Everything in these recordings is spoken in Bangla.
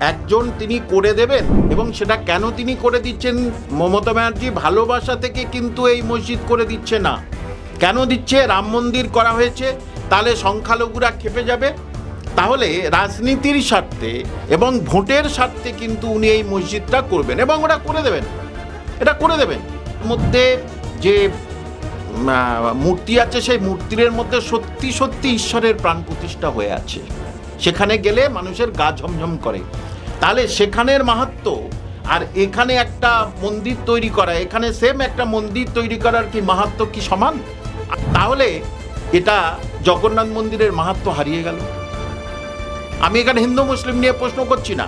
একজন তিনি করে দেবেন, এবং সেটা কেন তিনি করে দিচ্ছেন? মমতা ব্যানার্জি ভালোবাসা থেকে কিন্তু এই মসজিদ করে দিচ্ছে না। কেন দিচ্ছে? রাম মন্দির করা হয়েছে, তাহলে সংখ্যালঘুরা খেপে যাবে। তাহলে রাজনীতির স্বার্থে এবং ভোটের স্বার্থে কিন্তু উনি এই মসজিদটা করবেন, এবং ওটা করে দেবেন, এটা করে দেবেন। মধ্যে যে মূর্তি আছে, সেই মূর্তির মধ্যে সত্যি সত্যি ঈশ্বরের প্রাণ প্রতিষ্ঠা হয়ে আছে। সেখানে গেলে মানুষের গা ঝমঝম করে। তাহলে সেখানের মাহাত্ম্য আর এখানে একটা মন্দির তৈরি করা, এখানে সেম একটা মন্দির তৈরি করার কি মাহাত্ম্য কি সমান? তাহলে এটা জগন্নাথ মন্দিরের মাহাত্ম্য হারিয়ে গেল। আমি এখানে হিন্দু মুসলিম নিয়ে প্রশ্ন করছি না।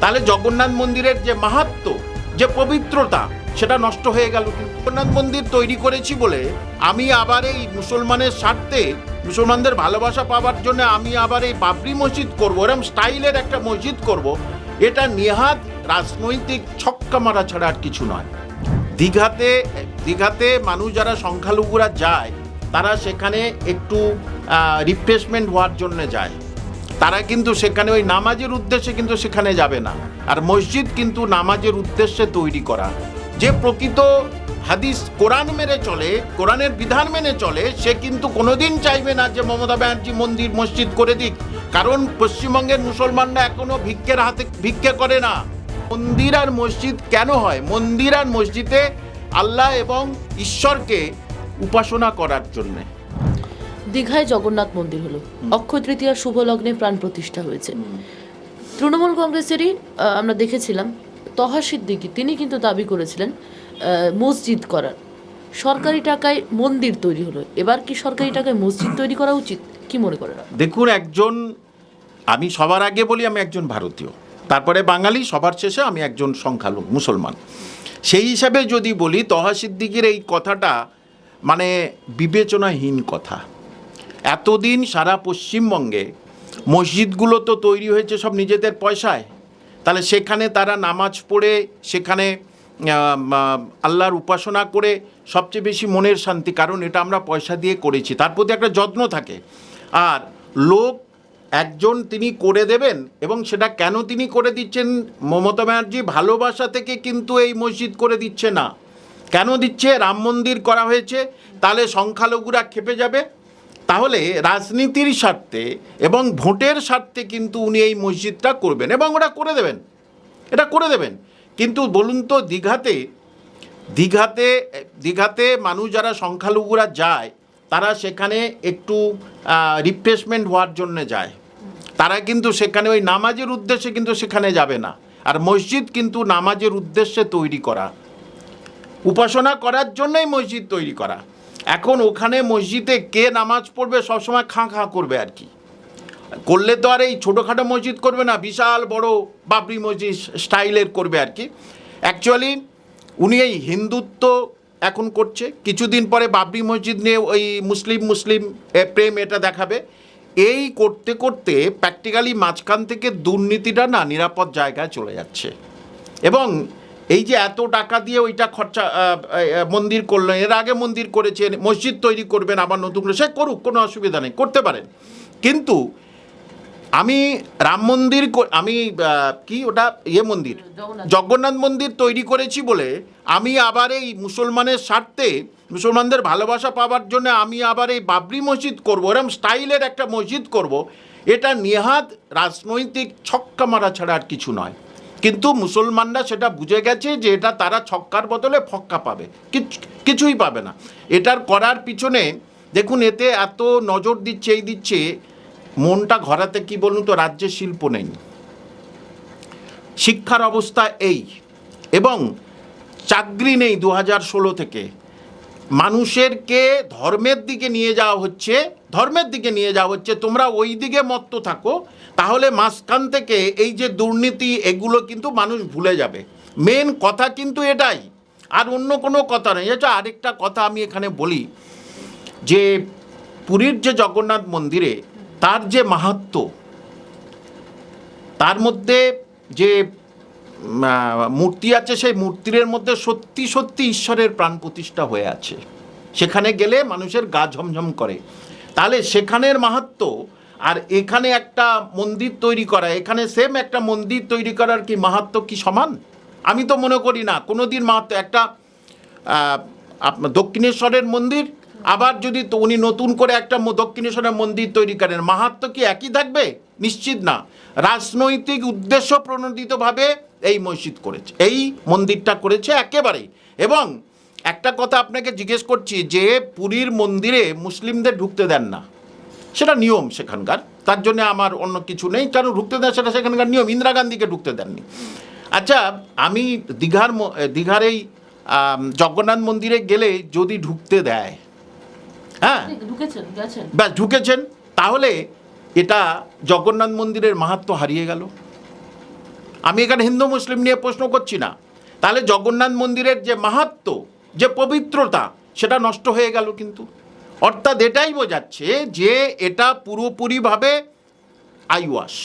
তাহলে জগন্নাথ মন্দিরের যে মাহাত্ম্য, যে পবিত্রতা, সেটা নষ্ট হয়ে গেল। জগন্নাথ মন্দির তৈরি করেছি বলে আমি আবার এই মুসলমানের স্বার্থে, মুসলমানদের ভালোবাসা পাওয়ার জন্য আমি আবার এই বাবরি মসজিদ করবো, এরকম স্টাইলের একটা মসজিদ করব, এটা নেহাত রাজনৈতিক ছক্কা মারা ছাড়া আর কিছু নয়। দীঘাতে মানুষ যারা সংখ্যালঘুরা যায়, তারা সেখানে একটু রিফ্রেশমেন্ট হওয়ার জন্য যায়। তারা কিন্তু সেখানে ওই নামাজের উদ্দেশ্যে কিন্তু সেখানে যাবে না। আর মসজিদ কিন্তু নামাজের উদ্দেশ্যে তৈরি করা। যে প্রকৃত হাদিস কোরআন মেনে চলে, কোরআনের বিধান মেনে চলে, সে কিন্তু কোনোদিন চাইবে না যে মমতা ব্যানার্জি মন্দির মসজিদ করে দিক। কারণ পশ্চিমবঙ্গের মুসলমানরা এখনো ভিক্ষের হাতে ভিক্ষে করে না। মন্দির আর মসজিদ কেন হয়? মন্দির আর মসজিদে আল্লাহ এবং ঈশ্বরকে উপাসনা করার জন্যে। দীঘায় জগন্নাথ মন্দির হলো, অক্ষয় তৃতীয়ার শুভ লগ্নে প্রাণ প্রতিষ্ঠা হয়েছে। তৃণমূল কংগ্রেসেরই আমরা দেখেছিলাম তহা সিদ্দিকী, তিনি কিন্তু দাবি করেছিলেন মসজিদ করার। সরকারি টাকায় মন্দির তৈরি হলো, এবার কি সরকারি টাকায় মসজিদ তৈরি করা উচিত? কি মনে করেন? দেখুন, আমি সবার আগে বলি আমি একজন ভারতীয়, তারপরে বাঙালি, সবার শেষে আমি একজন সংখ্যালঘু মুসলমান। সেই হিসাবে যদি বলি, তহা সিদ্দিকীর এই কথাটা মানে বিবেচনাহীন কথা। এতদিন সারা পশ্চিমবঙ্গে মসজিদগুলো তো তৈরি হয়েছে সব নিজেদের পয়সায়। তাহলে সেখানে তারা নামাজ পড়ে, সেখানে আল্লাহর উপাসনা করে সবচেয়ে বেশি মনের শান্তি, কারণ এটা আমরা পয়সা দিয়ে করেছি, তার প্রতি একটা যত্ন থাকে। আর লোক একজন তিনি করে দেবেন, এবং সেটা কেন তিনি করে দিচ্ছেন? মমতা ব্যানার্জি ভালোবাসা থেকে কিন্তু এই মসজিদ করে দিচ্ছে না। কেন দিচ্ছে? রাম মন্দির করা হয়েছে, তাহলে সংখ্যালঘুরা খেপে যাবে। তাহলে রাজনীতির স্বার্থে এবং ভোটের স্বার্থে কিন্তু উনি এই মসজিদটা করবেন, এবং ওটা করে দেবেন, এটা করে দেবেন। কিন্তু বলুন তো, দীঘাতে মানুষ যারা সংখ্যালঘুরা যায়, তারা সেখানে একটু রিফ্রেশমেন্ট হওয়ার জন্য যায়। তারা কিন্তু সেখানে ওই নামাজের উদ্দেশ্যে কিন্তু সেখানে যাবে না। আর মসজিদ কিন্তু নামাজের উদ্দেশ্যে তৈরি করা, উপাসনা করার জন্যই মসজিদ তৈরি করা। এখন ওখানে মসজিদে কে নামাজ পড়বে? সবসময় খাঁ খাঁ করবে আর কি। করলে তো আর এই ছোটোখাটো মসজিদ করবে না, বিশাল বড় বাবরি মসজিদ স্টাইলের করবে আর কি। অ্যাকচুয়ালি উনি এই হিন্দুত্ব এখন করছে, কিছুদিন পরে বাবরি মসজিদ নিয়ে ওই মুসলিম প্রেম এটা দেখাবে। এই করতে করতে প্র্যাকটিক্যালি মাঝখান থেকে দুর্নীতিটা না নিরাপদ জায়গায় চলে যাচ্ছে। এবং এই যে এত টাকা দিয়ে ওইটা খরচা, মন্দির করলেন, এর আগে মন্দির করেছেন, মসজিদ তৈরি করবেন আবার নতুন করে, সে করুক, কোনো অসুবিধা নেই, করতে পারেন। কিন্তু আমি রাম মন্দির, আমি কি ওটা মন্দির, জগন্নাথ মন্দির তৈরি করেছি বলে আমি আবার এই মুসলমানের স্বার্থে, মুসলমানদের ভালোবাসা পাওয়ার জন্য আমি আবার এই বাবরি মসজিদ করবো, এরকম স্টাইলের একটা মসজিদ করব, এটা নেহাত রাজনৈতিক ছক্কা মারা ছাড়া আর কিছু নয়। কিন্তু মুসলমানরা সেটা বুঝে গেছে যে এটা তারা ছক্কার বদলে ফক্কা পাবে, কিছুই পাবে না। এটার করার পিছনে দেখুন, এতে এত নজর দিচ্ছে, মনটা ঘরাতে কি বলুন তো, রাজ্যে শিল্প নেই, শিক্ষার অবস্থা এই, এবং চাকরি নেই 2016 থেকে। মানুষেরকে ধর্মের দিকে নিয়ে যাওয়া হচ্ছে, তোমরা ওই দিকে মত্ত থাকো, তাহলে মাঝখান থেকে এই যে দুর্নীতি, এগুলো কিন্তু মানুষ ভুলে যাবে। মেন কথা কিন্তু এটাই, আর অন্য কোনো কথা নেই। এটা আরেকটা কথা আমি এখানে বলি, যে পুরীর যে জগন্নাথ মন্দিরে তার যে মাহাত্ম্য, তার মধ্যে যে মূর্তি আছে, সেই মূর্তির মধ্যে সত্যি সত্যি ঈশ্বরের প্রাণ প্রতিষ্ঠা হয়ে আছে। সেখানে গেলে মানুষের গা ঝমঝম করে। তাহলে সেখানের মাহাত্ম্য আর এখানে একটা মন্দির তৈরি করা, এখানে সেম একটা মন্দির তৈরি করার কি মাহাত্ম্য কি সমান? আমি তো মনে করি না কোনোদিন মাহাত্ম্য। একটা আপনার দক্ষিণেশ্বরের মন্দির, আবার যদি তো উনি নতুন করে একটা দক্ষিণেশ্বরের মন্দির তৈরি করেন, মাহাত্ম্য কি একই থাকবে? নিশ্চিত না। রাজনৈতিক উদ্দেশ্য প্রণোদিতভাবে এই মসজিদ করেছে, এই মন্দিরটা করেছে একেবারেই। এবং একটা কথা আপনাকে জিজ্ঞেস করছি, যে পুরীর মন্দিরে মুসলিমদের ঢুকতে দেন না, সেটা নিয়ম সেখানকার, তার জন্য আমার অন্য কিছু নেই, কারণ ঢুকতে দেন সেটা সেখানকার নিয়ম। ইন্দিরা গান্ধীকে ঢুকতে দেননি। আচ্ছা, আমি দীঘার এই জগন্নাথ মন্দিরে গেলে যদি ঢুকতে দেয়, হ্যাঁ ব্যাস ঢুকেছেন, তাহলে এটা জগন্নাথ মন্দিরের মাহাত্ম্য হারিয়ে গেল। আমি এখানে হিন্দু মুসলিম নিয়ে প্রশ্ন করছি না, তাহলে জগন্নাথ মন্দিরের যে মাহাত্ম্য, যে পবিত্রতা, সেটা নষ্ট হয়ে গেল। কিন্তু অর্থাৎ এটাই বোঝাচ্ছে যে এটা পুরোপুরিভাবে আইওয়াশ।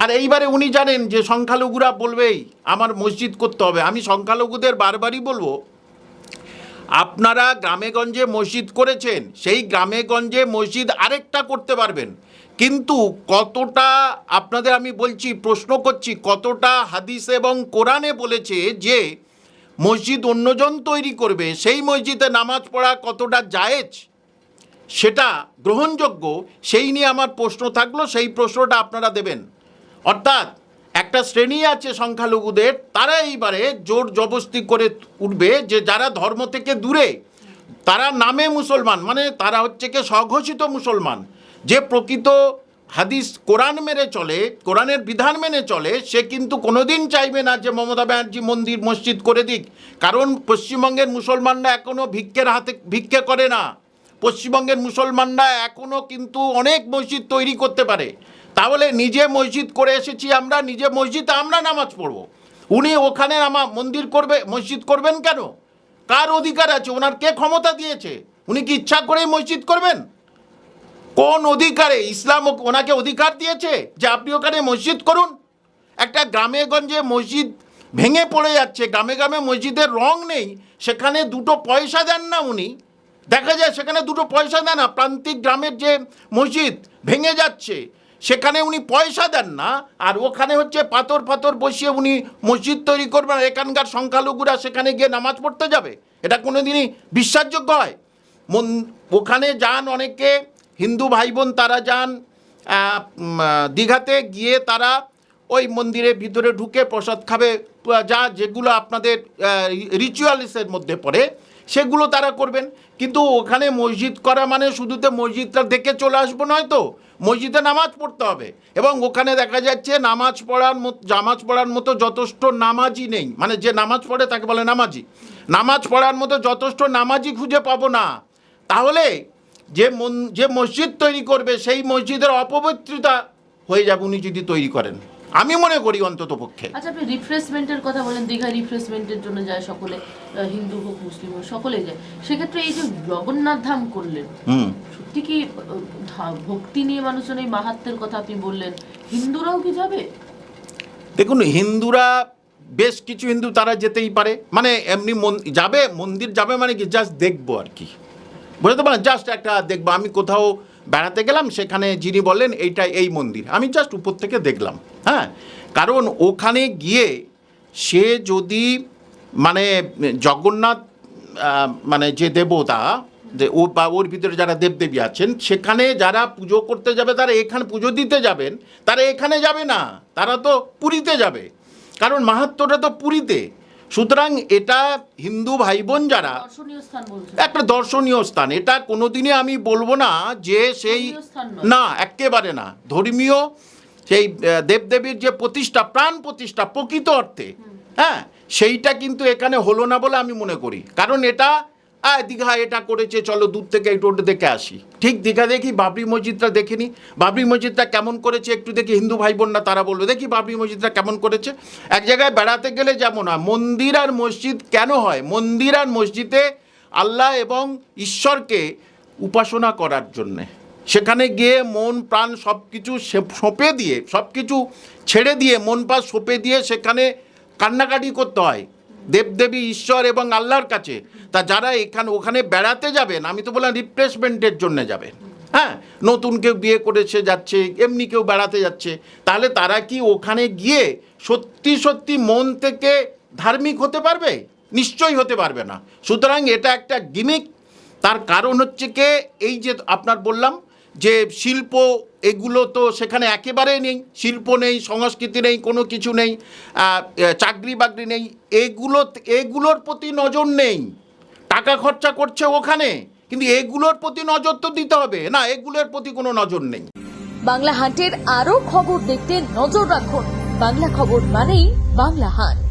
আর এইবারে উনি জানেন যে সংখ্যালঘুরা বলবেই আমার মসজিদ করতে হবে। আমি সংখ্যালঘুদের বারবারই বলবো, আপনারা গ্রামেগঞ্জে মসজিদ করেছেন, সেই গ্রামেগঞ্জে মসজিদ আরেকটা করতে পারবেন, কিন্তু কতটা আপনাদের আমি বলছি, প্রশ্ন করছি, কতটা হাদিস এবং কোরআনে বলেছে যে মসজিদ অন্যজন তৈরি করবে, সেই মসজিদে নামাজ পড়া কতটা জায়েজ, সেটা গ্রহণযোগ্য, সেই নিয়ে আমার প্রশ্ন থাকলো, সেই প্রশ্নটা আপনারা দেবেন। অর্থাৎ একটা শ্রেণী আছে সংখ্যালঘুদের, তারা এইবারে জোর জবরদস্তি করে উঠবে যে যারা ধর্ম থেকে দূরে, তারা নামে মুসলমান, মানে তারা হচ্ছে কি স্বঘোষিত মুসলমান, যে প্রকৃত হাদিস কোরআন মেনে চলে, কোরআনের বিধান মেনে চলে, সে কিন্তু কোনোদিন চাইবে না যে মমতা ব্যানার্জি মন্দির মসজিদ করে দিক। কারণ পশ্চিমবঙ্গের মুসলমানরা এখনও ভিক্ষের হাতে ভিক্ষে করে না। পশ্চিমবঙ্গের মুসলমানরা এখনও কিন্তু অনেক মসজিদ তৈরি করতে পারে। তাহলে নিজে মসজিদ করে এসেছি আমরা, নিজে মসজিদে আমরা নামাজ পড়ব, উনি ওখানে মন্দির করবে, মসজিদ করবেন কেন? কার অধিকার আছে? ওনার কে ক্ষমতা দিয়েছে? উনি কি ইচ্ছা করেই মসজিদ করবেন? কোন অধিকারে ইসলাম ওনাকে অধিকার দিয়েছে যে আপনি ওখানে মসজিদ করুন? একটা গ্রামে গঞ্জে মসজিদ ভেঙে পড়ে যাচ্ছে, গ্রামে গ্রামে মসজিদের রং নেই, সেখানে দুটো পয়সা দেন না উনি। দেখা যায় সেখানে দুটো পয়সা দেন না, প্রান্তিক গ্রামের যে মসজিদ ভেঙে যাচ্ছে সেখানে উনি পয়সা দেন না, আর ওখানে হচ্ছে পাথর বসিয়ে উনি মসজিদ তৈরি করবেন, আর এখানকার সংখ্যালঘুরা সেখানে গিয়ে নামাজ পড়তে যাবে? এটা কোনোদিনই বিশ্বাসযোগ্য হয়? ওখানে যান অনেকে হিন্দু ভাই বোন, তারা যান দীঘাতে, গিয়ে তারা ওই মন্দিরের ভিতরে ঢুকে প্রসাদ খাবে, যেগুলো আপনাদের রিচুয়ালসের মধ্যে পড়ে সেগুলো তারা করবেন। কিন্তু ওখানে মসজিদ করা মানে শুধুতে মসজিদটা দেখে চলে আসবো নয় তো, মসজিদে নামাজ পড়তে হবে। এবং ওখানে দেখা যাচ্ছে নামাজ পড়ার মতো যথেষ্ট নামাজি নেই, মানে যে নামাজ পড়ে তাকে বলে নামাজি, নামাজ পড়ার মতো যথেষ্ট নামাজি খুঁজে পাবো না। তাহলে যে মসজিদ তৈরি করবে সেই মসজিদের অপবিত্রতা হয়ে যাবে উনি যদি তৈরি করেন, আমি মনে করি অন্তত পক্ষে। আচ্ছা, আপনি রিফ্রেশমেন্টের কথা বলেন, দীঘা রিফ্রেশমেন্টের জন্য যায় সকলে, হিন্দু হোক মুসলিম হোক সকলে যায়। সেক্ষেত্রে এই যে জগন্নাথ ধাম করলেন, সত্যি কি ভক্তি নিয়ে মানুষজন এই মাহাত্ম্যের কথা আপনি বললেন, হিন্দুরাও কি যাবে? দেখুন, হিন্দুরা বেশ কিছু হিন্দু তারা যেতেই পারে, মানে এমনি যাবে, মন্দির যাবে মানে কি জাস্ট দেখবো আর কি, বুঝতে পারেন, জাস্ট একটা দেখবো। আমি কোথাও বেড়াতে গেলাম, সেখানে যিনি বললেন এইটা এই মন্দির, আমি জাস্ট উপর থেকে দেখলাম। হ্যাঁ, কারণ ওখানে গিয়ে সে যদি মানে জগন্নাথ মানে যে দেবতা, যে ও বা ওর ভিতরে যারা দেবদেবী আছেন, সেখানে যারা পুজো করতে যাবে, তারা এখানে পুজো দিতে যাবেন, তারা এখানে যাবে না, তারা তো পুরীতে যাবে, কারণ মাহাত্ম্যটা তো পুরীতে। সুতরাং এটা হিন্দু ভাই বোন যারা, একটা দর্শনীয় স্থান, এটা কোনোদিনই আমি বলবো না যে সেই, না একেবারে না, ধর্মীয় সেই দেবদেবীর যে প্রতিষ্ঠা, প্রাণ প্রতিষ্ঠা প্রকৃত অর্থে, হ্যাঁ, সেইটা কিন্তু এখানে হলো না বলে আমি মনে করি। কারণ এটা দীঘা এটা করেছে, চলো দূর থেকে একটু দেখে আসি। ঠিক দীঘা দেখি, বাবরি মসজিদটা দেখিনি, বাবরি মসজিদটা কেমন করেছে একটু দেখি, হিন্দু ভাই বোনরা তারা বলবে দেখি বাবরি মসজিদটা কেমন করেছে। এক জায়গায় বেড়াতে গেলে যেমন হয়, মন্দির আর মসজিদ কেন হয়? মন্দির আর মসজিদে আল্লাহ এবং ঈশ্বরকে উপাসনা করার জন্যে, সেখানে গিয়ে মন প্রাণ সব কিছু সঁপে দিয়ে, সব কিছু ছেড়ে দিয়ে, মন প্রাণ সঁপে দিয়ে সেখানে কান্নাকাটি করতে হয় দেবদেবী ঈশ্বর এবং আল্লাহর কাছে। তা যারা ওখানে বেড়াতে যাবেন, আমি তো বললাম রিফ্রেশমেন্টের জন্য যাবেন, হ্যাঁ, নতুন কেউ বিয়ে করেছে যাচ্ছে, এমনি কেউ বেড়াতে যাচ্ছে, তাহলে তারা কি ওখানে গিয়ে সত্যি সত্যি মন থেকে ধার্মিক হতে পারবে? নিশ্চয়ই হতে পারবে না। সুতরাং এটা একটা গিমিক। তার কারণ হচ্ছে কি, এই যে আপনার বললাম যে শিল্প, এগুলো তো সেখানে একেবারে নেই, শিল্প নেই, সংস্কৃতি নেই, কোনো কিছু নেই, চাকরি বাকরি নেই, এগুলোর প্রতি নজর নেই। টাকা খরচা করছে ওখানে, কিন্তু এগুলোর প্রতি নজর তো দিতে হবে না, এগুলোর প্রতি কোনো নজর নেই। বাংলা হান্টের আরো খবর দেখতে নজর রাখুন। বাংলা খবর মানেই বাংলা হান্ট।